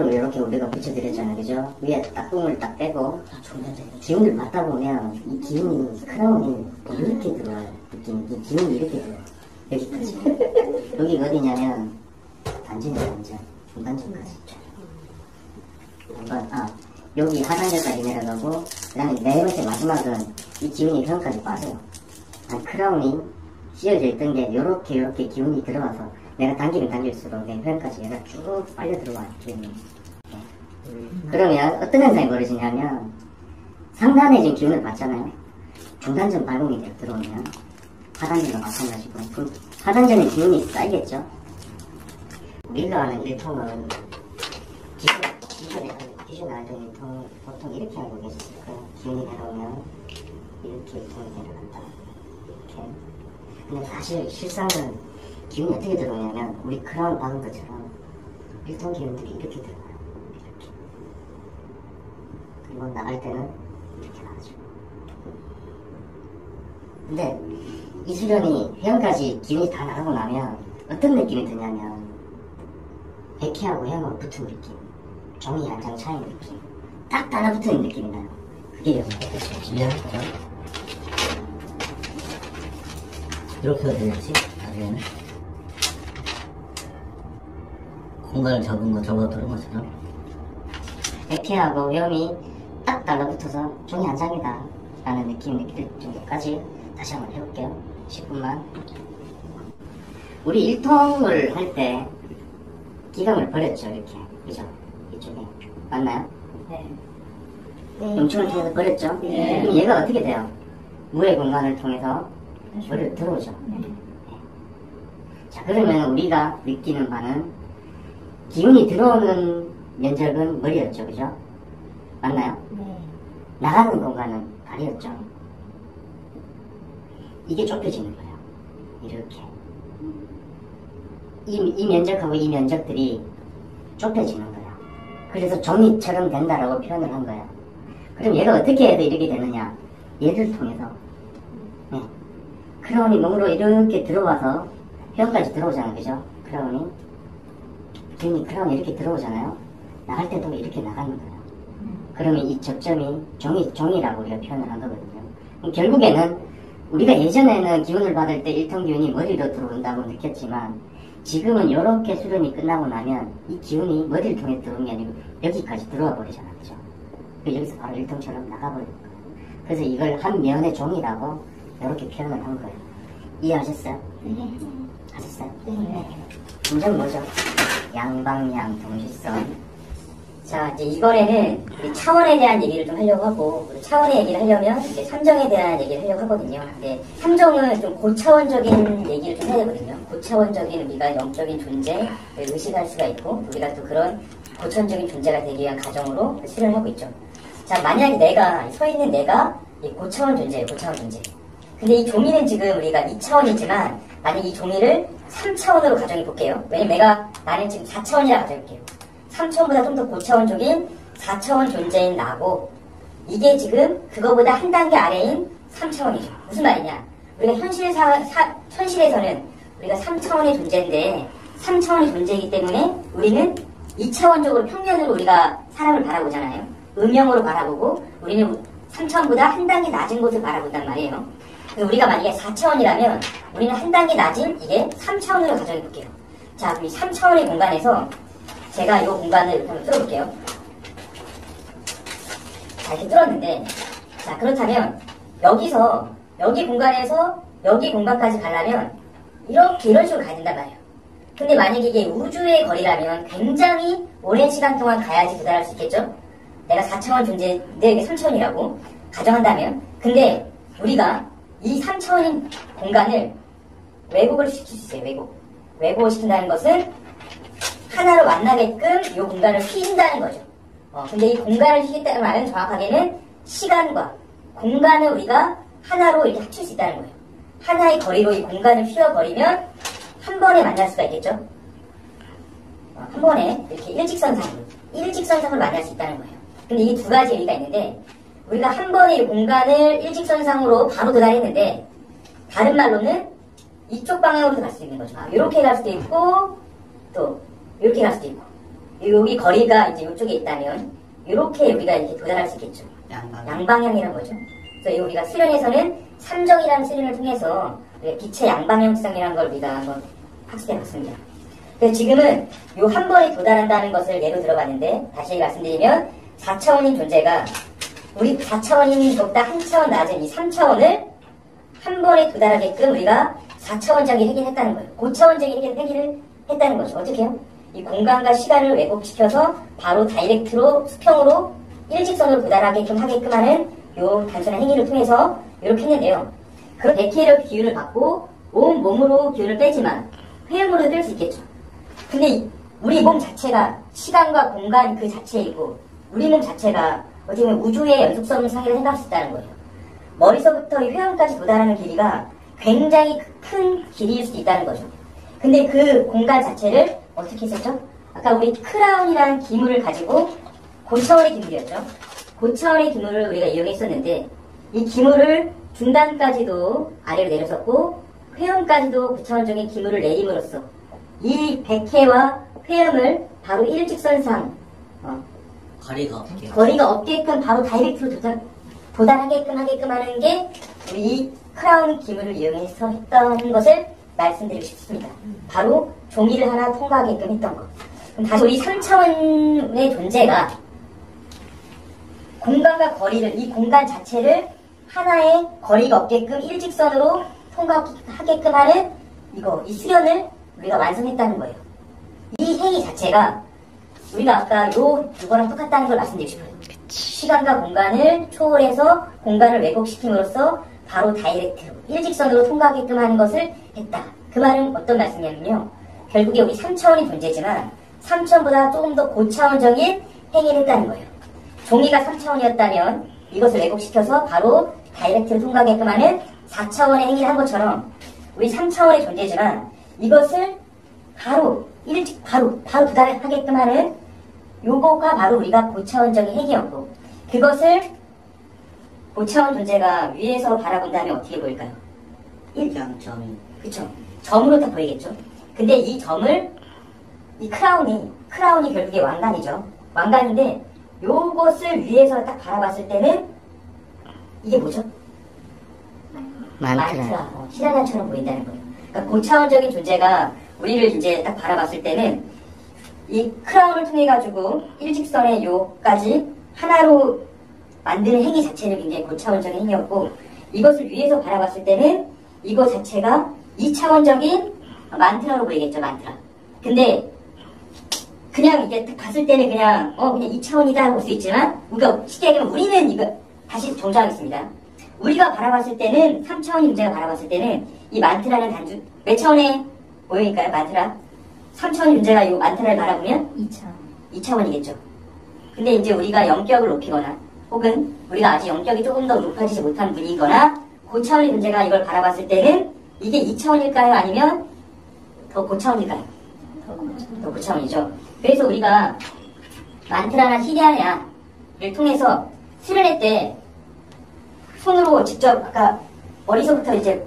기운을 이렇게 우리가 붙여드렸잖아요. 그죠? 위에 딱 똥을 딱 빼고 기운을 받다 보면 이 기운이 크라운이 이렇게 들어와요. 느낌이. 이 기운이 이렇게 들어와요. 여기까지. 여기가 어디냐면 단전이에요. 단전. 중단전까지. 한번 여기 하단전까지 내려가고 그 다음에 네 번째 마지막은 이 기운이 회원까지 빠져요. 크라운이 씌어져 있던 게 요렇게 기운이 들어와서 내가 당기면 당길수록 내 회원까지 얘가 쭉 빨려 들어와요. 기운이. 그러면 어떤 현상이 벌어지냐면 상단에 지금 기운을 받잖아요. 중단전 발목이 들어오면 하단전도 마찬가지고 하단전에 기운이 쌓이겠죠. 우리가 하는 일통은 기존에 알던 일통 보통 이렇게 알고 계셨을 거예요. 기운이 내려오면 이렇게 일통이 내려간다. 이렇게. 근데 사실 실상은 기운이 어떻게 들어오냐면 우리 크라운 박은 것처럼 일통 기운들이 이렇게 들어가요. 이렇게. 그리고 나갈 때는 이렇게 나가죠. 근데 이 수련이 회원까지 기운이 다 나가고 나면 어떤 느낌이 드냐면 백희하고 회원하고 붙은 느낌, 종이 한 장 차이는 느낌, 딱 달라붙는 느낌이 나요. 그게 미안하죠. 이렇게 되겠지? 나중에는 공간을 잡은 거 접어들은 것처럼 백희하고 회원이 딱 달라붙어서 종이 한 장이다 라는 느낌이 느낄 정도까지 다시 한번 해볼게요. 10분만. 우리 일통을 할 때 기강을 버렸죠. 이렇게. 그죠? 이쪽에. 맞나요? 네. 용충을 통해서 버렸죠? 네. 그럼 얘가 어떻게 돼요? 무의 공간을 통해서 머리를 들어오죠. 네. 자, 그러면 우리가 느끼는 바는 기운이 들어오는 면적은 머리였죠. 그죠? 맞나요? 네. 나가는 공간은 발이었죠. 이게 좁혀지는 거예요. 이렇게. 이 면적하고 이 면적들이 좁혀지는 거야. 그래서 종이처럼 된다라고 표현을 한 거야. 그럼 얘가 어떻게 해도 이렇게 되느냐? 얘를 통해서. 네. 크라운이 몸으로 이렇게 들어와서 회원까지 들어오잖아요. 그죠? 크라운이. 기운이 크라운이 이렇게 들어오잖아요. 나갈 때도 이렇게 나가는 거예요. 그러면 이 접점이 종이라고 우리가 표현을 한 거거든요. 그럼 결국에는 우리가 예전에는 기운을 받을 때 일통 기운이 머리로 들어온다고 느꼈지만 지금은 이렇게 수련이 끝나고 나면 이 기운이 머리를 통해 들어오는 게 아니고 여기까지 들어와 버리잖아요. 그죠? 여기서 바로 일통처럼 나가버리는 거예요. 그래서 이걸 한 면의 종이라고 이렇게 표현을 한 거예요. 이해하셨어요? 네. 하셨어요? 네. 문제는 뭐죠? 양방향 동시성. 자, 이제 이번에는 우리 차원에 대한 얘기를 좀 하려고 하고, 차원의 얘기를 하려면 이제 삼정에 대한 얘기를 하려고 하거든요. 근데 삼정은 좀 고차원적인 얘기를 좀 해야 되거든요. 고차원적인 우리가 영적인 존재를 의식할 수가 있고, 우리가 또 그런 고차원적인 존재가 되기 위한 과정으로 수련을 하고 있죠. 자, 만약에 내가, 서 있는 내가 이 고차원 존재예요, 고차원 존재. 근데 이 종이는 지금 우리가 2차원이지만, 만약 이 종이를 3차원으로 가정해 볼게요. 왜냐면 나는 지금 4차원이라 가정해볼게요. 3차원보다 좀 더 고차원적인 4차원 존재인 나고, 이게 지금 그거보다 한 단계 아래인 3차원이죠. 무슨 말이냐? 우리가 현실에서는 우리가 3차원의 존재인데, 3차원의 존재이기 때문에 우리는 2차원적으로 평면으로 우리가 사람을 바라보잖아요. 음영으로 바라보고, 우리는 3차원보다 한 단계 낮은 곳을 바라본단 말이에요. 그래서 우리가 만약에 4차원이라면, 우리는 한 단계 낮은 이게 3차원으로 가정해 볼게요. 자, 그럼 이 3차원의 공간에서 제가 이 공간을 이렇게 한번 뚫어볼게요. 자, 이렇게 뚫었는데, 자, 그렇다면, 여기서, 여기 공간에서 여기 공간까지 가려면, 이런 식으로 가야 된단 말이에요. 근데 만약에 이게 우주의 거리라면 굉장히 오랜 시간 동안 가야지 도달할 수 있겠죠? 내가 4차원 존재인데 이게 3차원이라고 가정한다면, 근데 우리가 이 3차원인 공간을 왜곡을 시킬 수 있어요, 왜곡을 시킨다는 것은 하나로 만나게끔 이 공간을 휘인다는 거죠. 근데 이 공간을 휘겠다는 말은 정확하게는 시간과 공간을 우리가 하나로 이렇게 합칠 수 있다는 거예요. 하나의 거리로 이 공간을 휘어버리면 한 번에 만날 수가 있겠죠. 한 번에 이렇게 일직선상으로 만날 수 있다는 거예요. 근데 이 두 가지 의미가 있는데, 우리가 한 번에 이 공간을 일직선상으로 바로 도달했는데, 다른 말로는 이쪽 방향으로도 갈 수 있는 거죠. 이렇게 갈 수도 있고, 또 이렇게 갈 수도 있고. 여기 거리가 이제 이쪽에 있다면 이렇게 우리가 이렇게 도달할 수 있겠죠. 양방향이라는 거죠. 그래서 우리가 수련에서는 삼정이라는 수련을 통해서 빛의 양방향성이라는 걸 우리가 한번 학습해 봤습니다. 그래서 지금은 요 한 번에 도달한다는 것을 예로 들어봤는데 다시 말씀드리면 4차원인 존재가 우리 4차원인 것보다 한 차원 낮은 이 3차원을 한 번에 도달하게끔 우리가 4차원적인 행위를 했다는 거예요. 고차원적인 행위를 했다는 거죠. 어떻게 해요? 이 공간과 시간을 왜곡시켜서 바로 다이렉트로 수평으로 일직선으로 도달하게끔 하는 요 단순한 행위를 통해서 이렇게 했는데요. 그 100회의 기운을 받고 온 몸으로 기운을 빼지만 회음으로 뺄 수 있겠죠. 근데 우리 몸 자체가 시간과 공간 그 자체이고 우리 몸 자체가 어떻게 보면 우주의 연속성을 상해서 생각할 수 있다는 거예요. 머리서부터 이 회음까지 도달하는 길이가 굉장히 큰 길이일 수도 있다는 거죠. 근데 그 공간 자체를 어떻게 했었죠? 아까 우리 크라운이라는 기물을 가지고 고차원의 기물이었죠. 고차원의 기물을 우리가 이용했었는데 이 기물을 중단까지도 아래로 내려섰고 회음까지도 고차원적인 기물을 내림으로써 이 백회와 회음을 바로 일직선상 거리가 없게끔 바로 다이렉트로 도달하게끔 하는 게 우리 이 크라운 기물을 이용해서 했던 것을 말씀드리고 싶습니다. 바로 종이를 하나 통과하게끔 했던 것. 그럼 다시 우리 3차원의 존재가 공간과 거리를, 이 공간 자체를 하나의 거리가 없게끔 일직선으로 통과하게끔 하는 이 수련을 우리가 완성했다는 거예요. 이 행위 자체가 우리가 아까 이거랑 똑같다는 걸 말씀드리고 싶어요. 시간과 공간을 초월해서 공간을 왜곡시킴으로써 바로 다이렉트로 일직선으로 통과하게끔 하는 것을 했다. 그 말은 어떤 말씀이냐면요. 결국에 우리 3차원의 존재지만 3차원보다 조금 더 고차원적인 행위를 했다는 거예요. 종이가 3차원이었다면 이것을 왜곡시켜서 바로 다이렉트로 통과하게끔 하는 4차원의 행위를 한 것처럼 우리 3차원의 존재지만 이것을 바로 도달하게끔 하는 요거가 바로 우리가 고차원적인 행위였고 그것을 고차원 존재가 위에서 바라본다면 어떻게 보일까요? 점이. 그쵸. 점으로 다 보이겠죠. 근데 이 점을 이 크라운이 결국에 왕관이죠. 왕관인데 요것을 위에서 딱 바라봤을 때는 이게 뭐죠? 만트라. 히라나처럼 보인다는 거예요. 그러니까 고차원적인 존재가 우리를 이제 딱 바라봤을 때는 이 크라운을 통해 가지고 일직선의 요까지 하나로 만드는 행위 자체는 굉장히 고차원적인 행위였고 이것을 위에서 바라봤을 때는 이거 자체가 2차원적인 만트라로 보이겠죠. 만트라. 근데 그냥 이게 딱 봤을 때는 그냥 2차원이다 볼 수 있지만 우리가 쉽게 얘기하면 우리는 이거 다시 정정하겠습니다. 우리가 바라봤을 때는 3차원의 존재가 바라봤을 때는 이 만트라는 단주 몇 차원의 모형일까요? 만트라 3차원의 존재가 이 만트라를 바라보면 2차원이겠죠. 근데 이제 우리가 영격을 높이거나 혹은 우리가 아직 영격이 조금 더 높아지지 못한 분이거나 고차원의 존재가 이걸 바라봤을 때는 이게 2차원일까요? 아니면 더 고차원일까요? 더 고차원이죠. 그래서 우리가 만트라나 히리아나를 통해서 수련회 때 손으로 직접 아까 머리서부터 이제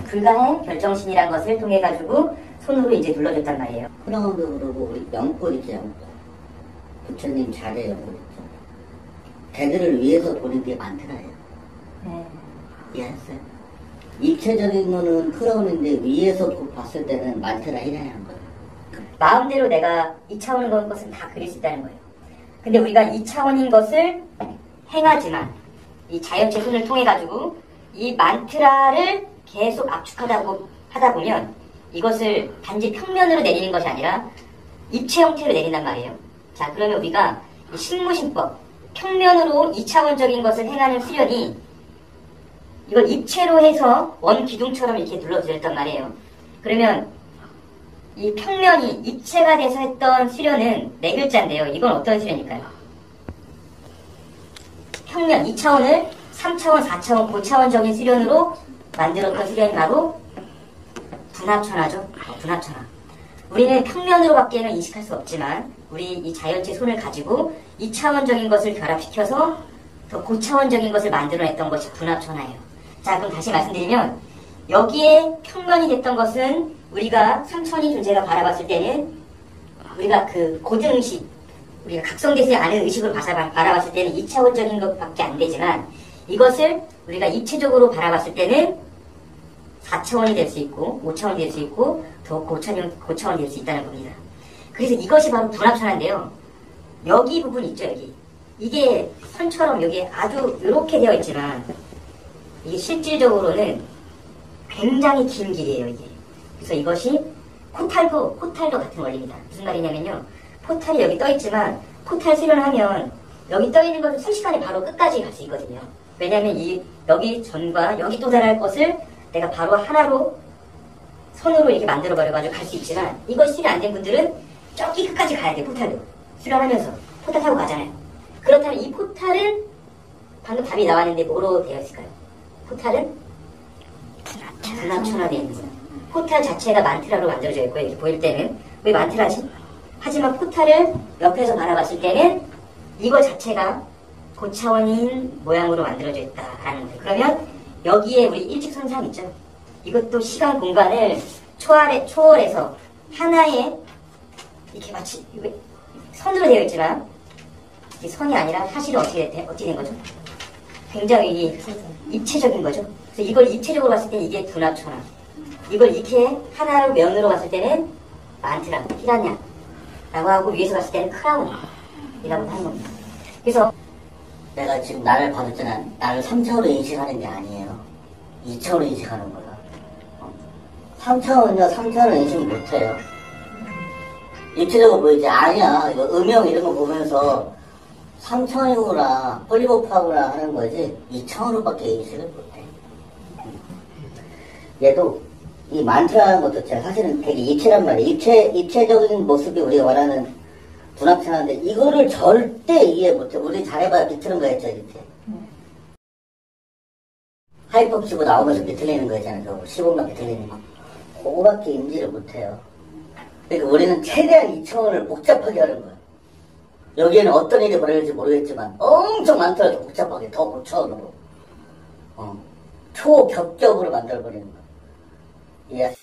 불가의 결정신이라는 것을 통해 가지고 손으로 이제 눌러줬단 말이에요. 크라운도 그러고 우리 영골 있죠. 영골. 부처님 자리에 영골 있죠. 걔들을 위해서 보는 게 만트라예요. 네. 이해했어요? 입체적인 거는 크라운인데 위에서 봤을 때는 만트라 히라는 거예요. 마음대로 내가 2차원인 것은 다 그릴 수 있다는 거예요. 근데 우리가 2차원인 것을 행하지만 이 자연체 손을 통해 가지고 이 만트라를 계속 압축하다 보면 이것을 단지 평면으로 내리는 것이 아니라 입체 형태로 내린단 말이에요. 자, 그러면 우리가 이 식무신법 평면으로 2차원적인 것을 행하는 수련이 이걸 입체로 해서 원기둥처럼 이렇게 눌러드렸단 말이에요. 그러면 이 평면이 입체가 돼서 했던 수련은 4글자인데요. 이건 어떤 수련일까요? 평면 2차원을 3차원, 4차원, 고차원적인 수련으로 만들었던 수련이 바로 분합천하죠. 분합천하. 우리는 평면으로밖에는 인식할 수 없지만 우리 이 자연체 손을 가지고 2차원적인 것을 결합시켜서 더 고차원적인 것을 만들어냈던 것이 분합천하예요. 자, 그럼 다시 말씀드리면 여기에 평면이 됐던 것은 우리가 3차원의 존재가 바라봤을 때는 우리가 그 고등의식, 우리가 각성되지 않은 의식으로 바라봤을 때는 2차원적인 것밖에 안 되지만 이것을 우리가 입체적으로 바라봤을 때는 4차원이 될 수 있고 5차원이 될 수 있고 더 고차원이 될 수 있다는 겁니다. 그래서 이것이 바로 분합천화인데요. 여기 부분 있죠, 여기. 이게 선처럼 여기 아주 이렇게 되어 있지만 이게 실질적으로는 굉장히 긴 길이에요, 이게. 그래서 이것이 포탈도 같은 원리입니다. 무슨 말이냐면요. 포탈이 여기 떠 있지만 포탈 수련을 하면 여기 떠 있는 것을 순식간에 바로 끝까지 갈 수 있거든요. 왜냐하면 여기 전과 여기 도달할 것을 내가 바로 하나로 손으로 이렇게 만들어 버려가지고 갈 수 있지만 이것이 수련 안 된 분들은 저기 끝까지 가야 돼요. 포탈도 수련하면서 포탈 타고 가잖아요. 그렇다면 이 포탈은 방금 답이 나왔는데 뭐로 되어 있을까요? 포탈은 분합천화되어 있는 거예요. 포탈 자체가 만트라로 만들어져 있고요. 이렇게 보일 때는 왜 만트라지? 하지만 포탈을 옆에서 바라봤을 때는 이거 자체가 고차원인 모양으로 만들어져 있다라는 거예요. 그러면 여기에 우리 일직선상 있죠. 이것도 시간 공간을 초월해서 하나의 이렇게 마치 선으로 되어 있지만 이 선이 아니라 사실은 어떻게 된 거죠? 굉장히 입체적인 거죠. 그래서 이걸 입체적으로 봤을 때는 이게 분합천화. 이걸 이렇게 하나로 면으로 봤을 때는 만트라, 히라냐 라고 하고 위에서 봤을 때는 크라운이라고 하는 겁니다. 그래서 내가 지금 나를 봐줬잖아. 나를 3차원으로 인식하는 게 아니에요. 2차원으로 인식하는 거야. 3차원이나 3차원으로 인식 못해요. 입체적으로 보이지? 아니야. 이거 음영 이런 거 보면서 3차원이구나, 폴리모프하구나 하는 거지 2차원으로밖에 인식을 못해. 얘도 이 만트라는 것도 사실은 되게 입체란 말이야. 입체적인 모습이 우리가 원하는 분합천화인데 이거를 절대 이해 못해. 우리 잘해봐야 비틀는 거 했죠, 이렇게. 하이퍼 치고 나오면서 비틀리는 거 있잖아요. 저거 15만 비틀리는 거. 그거밖에 인지를 못해요. 그러니까 우리는 최대한 2차원을 복잡하게 하는 거야. 여기에는 어떤 일이 벌어질지 모르겠지만 엄청 많더라도 복잡하게 더 고차원으로 초겹겹으로 만들어버리는 거야. 예.